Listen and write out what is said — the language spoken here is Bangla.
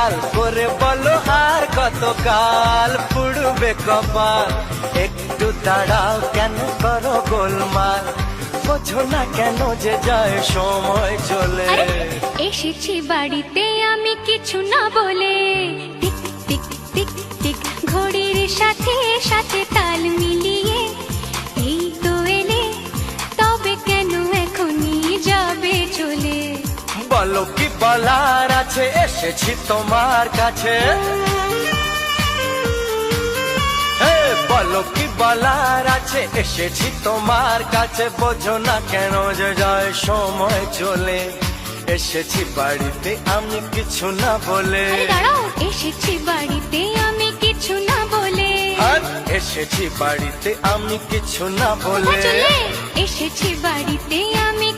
গাল করে বলো আর কতকাল পুড়বে কপাল একটু দাঁড়াও কেন করো গোলমাল বোঝো না কেন যে যায় সময় চলে এসেছি বাড়িতে আমি কিছু না বলে টিক টিক টিক টিক ঘড়ির সাথে সাথে তাল মিলিয়ে এই তো এলে তবে কেন এখনই যাবে চলে বলো কি বলার আছে এসেছি তোমার কাছে বলো কি বলার আছে এসেছি তোমার কাছে বোঝো না কেন যে যায় সময় চলে এসেছি বাড়িতে আমি কিছু না বলে দাঁড়াও এসেছি বাড়িতে আমি কিছু না বলে এসেছি বাড়িতে আমি কিছু না বলে এসেছি বাড়িতে আমি